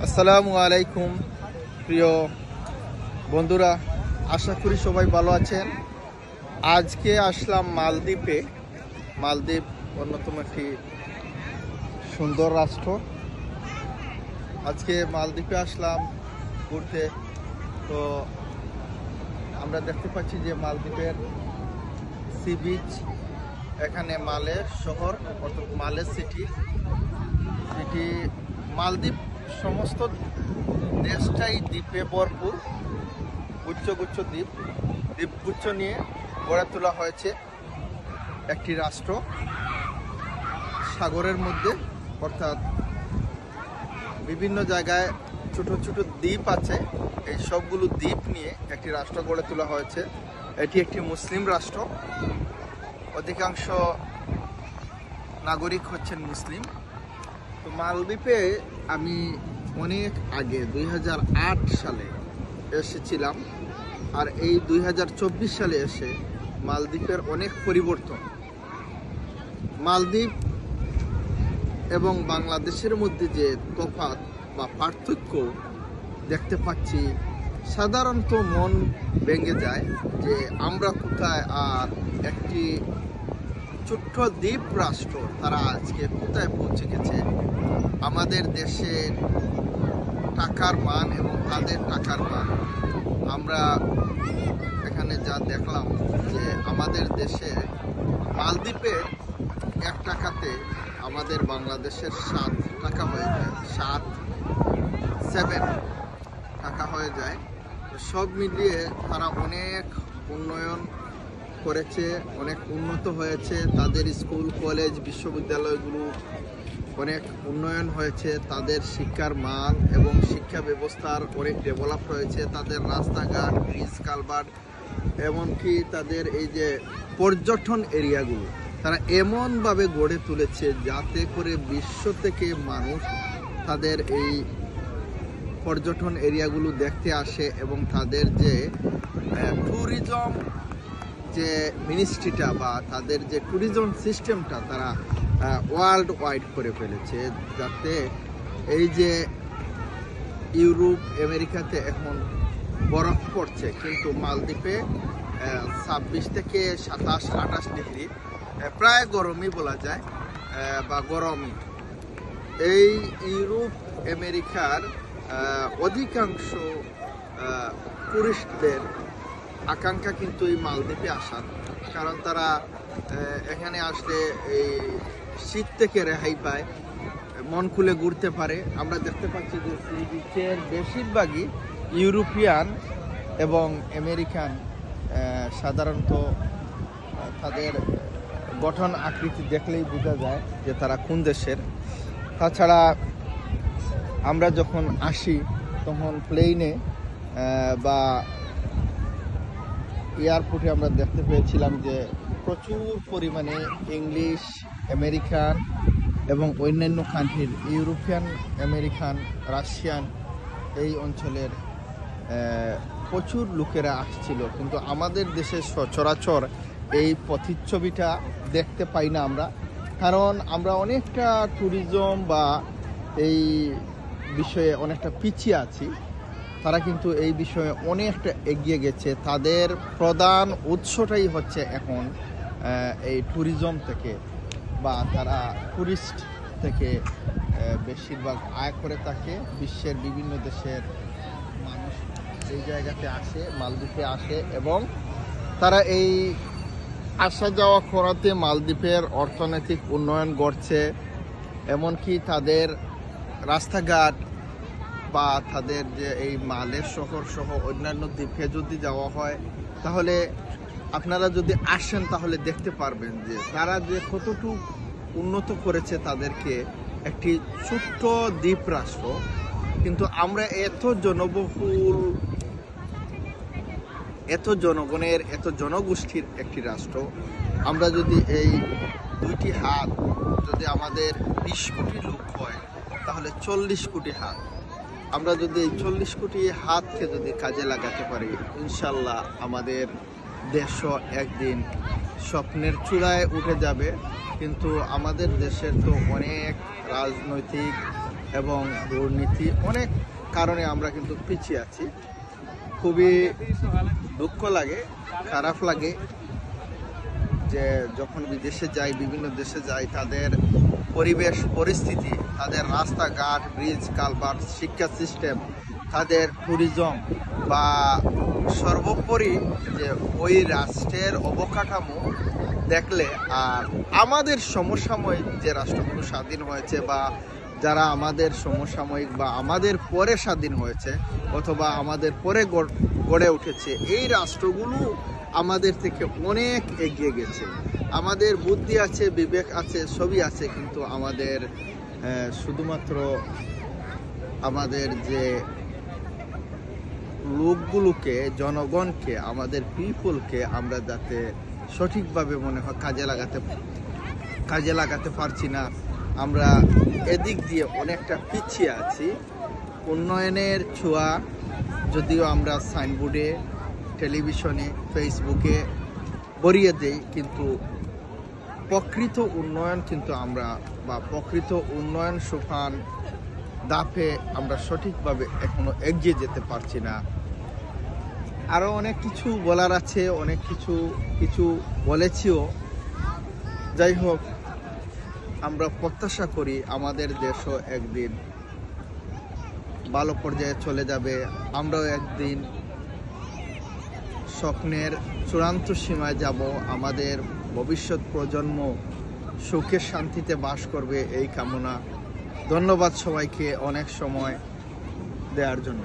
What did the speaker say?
আসসালামু আলাইকুম প্রিয় বন্ধুরা, আশা করি সবাই ভালো আছেন। আজকে আসলাম মালদ্বীপে। মালদ্বীপ অন্যতম একটি সুন্দর রাষ্ট্র। আজকে মালদ্বীপে আসলাম ঘুরতে। তো আমরা দেখতে পাচ্ছি যে মালদ্বীপের সি বিচ, এখানে মালের শহর অর্থাৎ মালের সিটি। মালদ্বীপ সমস্ত দেশটাই দ্বীপে ভরপুর, গুচ্ছ গুচ্ছ দ্বীপগুচ্ছ নিয়ে গড়ে তোলা হয়েছে একটি রাষ্ট্র সাগরের মধ্যে। অর্থাৎ বিভিন্ন জায়গায় ছোট ছোট দ্বীপ আছে, এই সবগুলো দ্বীপ নিয়ে একটি রাষ্ট্র গড়ে তোলা হয়েছে। এটি একটি মুসলিম রাষ্ট্র, অধিকাংশ নাগরিক হচ্ছেন মুসলিম। তো মালদ্বীপে আমি অনেক আগে 2008 সালে এসেছিলাম, আর এই 2024 সালে এসে মালদ্বীপের অনেক পরিবর্তন। মালদ্বীপ এবং বাংলাদেশের মধ্যে যে তফাৎ বা পার্থক্য দেখতে পাচ্ছি, সাধারণত মন ভেঙে যায় যে আমরা কোথায়, আর একটি ছোট্ট দ্বীপ রাষ্ট্র তারা আজকে কোথায় পৌঁছে গেছে। আমাদের দেশের টাকার মান এবং তাদের টাকার মান, আমরা এখানে যা দেখলাম যে আমাদের দেশে মালদ্বীপের 1 টাকাতে আমাদের বাংলাদেশের 7 টাকা হয়ে যায়, 7 টাকা হয়ে যায়। সব মিলিয়ে তারা অনেক উন্নয়ন করেছে, অনেক উন্নত হয়েছে। তাদের স্কুল, কলেজ, বিশ্ববিদ্যালয়গুলো অনেক উন্নয়ন হয়েছে, তাদের শিক্ষার মান এবং শিক্ষা ব্যবস্থার অনেক ডেভেলপ হয়েছে। তাদের রাস্তাঘাট, ব্রিজ, কালভার্ট, এমনকি তাদের এই যে পর্যটন এরিয়াগুলো তারা এমনভাবে গড়ে তুলেছে যাতে করে বিশ্ব থেকে মানুষ তাদের এই পর্যটন এরিয়াগুলো দেখতে আসে, এবং তাদের যে ট্যুরিজম যে মিনিস্ট্রিটা বা তাদের যে ট্যুরিজম সিস্টেমটা তারা ওয়ার্ল্ড ওয়াইড করে ফেলেছে, যাতে এই যে ইউরোপ, আমেরিকাতে এখন বরফ পড়ছে, কিন্তু মালদ্বীপে 26 থেকে 27-28 ডিগ্রি, প্রায় গরমই বলা যায় বা গরমই। এই ইউরোপ, আমেরিকার অধিকাংশ টুরিস্টদের আকাঙ্ক্ষা কিন্তু এই মালদ্বীপে আসার, কারণ তারা এখানে আসলে এই শীত থেকে রেহাই পায়, মন খুলে ঘুরতে পারে। আমরা দেখতে পাচ্ছি যে সি বিচের বেশিরভাগই ইউরোপিয়ান এবং আমেরিকান, সাধারণত তাদের গঠন আকৃতি দেখলেই বোঝা যায় যে তারা কোন দেশের। তাছাড়া আমরা যখন আসি তখন প্লেনে বা এয়ারপোর্টে আমরা দেখতে পেয়েছিলাম যে প্রচুর পরিমাণে ইংলিশ, আমেরিকান এবং অন্যান্য কান্ট্রির, ইউরোপিয়ান, আমেরিকান, রাশিয়ান, এই অঞ্চলের প্রচুর লোকেরা আসছিল। কিন্তু আমাদের দেশে সচরাচর এই প্রতিচ্ছবিটা দেখতে পাই না আমরা, কারণ আমরা অনেকটা ট্যুরিজম বা এই বিষয়ে অনেকটা পিছিয়ে আছি। তারা কিন্তু এই বিষয়ে অনেকটা এগিয়ে গেছে। তাদের প্রধান উৎসটাই হচ্ছে এখন এই ট্যুরিজম থেকে, বা তারা টুরিস্ট থেকে বেশিরভাগ আয় করে থাকে। বিশ্বের বিভিন্ন দেশের মানুষ এই জায়গাতে আসে, মালদ্বীপে আসে, এবং তারা এই আসা যাওয়া করাতে মালদ্বীপের অর্থনৈতিক উন্নয়ন ঘটছে। এমনকি তাদের রাস্তাঘাট বা তাদের যে এই মালের শহর সহ অন্যান্য দ্বীপে যদি যাওয়া হয়, তাহলে আপনারা যদি আসেন তাহলে দেখতে পারবেন যে তারা যে কতটুকু উন্নত করেছে তাদেরকে, একটি ছোট্ট দ্বীপ রাষ্ট্র। কিন্তু আমরা এত জনবহুল, এত জনগণের, এত জনগোষ্ঠীর একটি রাষ্ট্র, আমরা যদি এই 2টি হাত, যদি আমাদের 20 কোটি লোক হয় তাহলে 40 কোটি হাত, আমরা যদি এই 40 কোটি হাতকে যদি কাজে লাগাতে পারি, ইনশাল্লাহ আমাদের দেশও একদিন স্বপ্নের চূড়ায় উঠে যাবে। কিন্তু আমাদের দেশের তো অনেক রাজনৈতিক এবং দুর্নীতি, অনেক কারণে আমরা কিন্তু পিছিয়ে আছি। খুবই দুঃখ লাগে, খারাপ লাগে যে যখন বিদেশে যাই, বিভিন্ন দেশে যাই, তাদের পরিবেশ পরিস্থিতি, তাদের রাস্তাঘাট, ব্রিজ, কালভার্ট, শিক্ষা সিস্টেম, তাদের ট্যুরিজম বা সর্বোপরি যে ওই রাষ্ট্রের অবকাঠামো দেখলে, আর আমাদের সমসাময়িক যে রাষ্ট্রগুলো স্বাধীন হয়েছে বা যারা আমাদের সমসাময়িক বা আমাদের পরে স্বাধীন হয়েছে অথবা আমাদের পরে গড়ে উঠেছে, এই রাষ্ট্রগুলো আমাদের থেকে অনেক এগিয়ে গেছে। আমাদের বুদ্ধি আছে, বিবেক আছে, সবই আছে, কিন্তু আমাদের শুধুমাত্র আমাদের যে লোকগুলোকে, জনগণকে, আমাদের পিপলকে আমরা যাতে সঠিকভাবে মনে হয় কাজে লাগাতে পারছি না। আমরা এদিক দিয়ে অনেকটা পিছিয়ে আছি। উন্নয়নের ছোঁয়া যদিও আমরা সাইনবোর্ডে, টেলিভিশনে, ফেসবুকে বরিয়ে দেই, কিন্তু প্রকৃত উন্নয়ন কিন্তু আমরা বা প্রকৃত উন্নয়ন সোপান ধাপে আমরা সঠিকভাবে এখনো এগিয়ে যেতে পারছি না। আরও অনেক কিছু বলার আছে, অনেক কিছু বলেছিও। যাই হোক, আমরা প্রত্যাশা করি আমাদের দেশও একদিন ভালো পর্যায়ে চলে যাবে। আমরাও একদিন স্বপ্নের চূড়ান্ত সীমায় যাব। আমাদের ভবিষ্যৎ প্রজন্ম সুখে শান্তিতে বাস করবে, এই কামনা। ধন্যবাদ সবাইকে অনেক সময় দেওয়ার জন্য।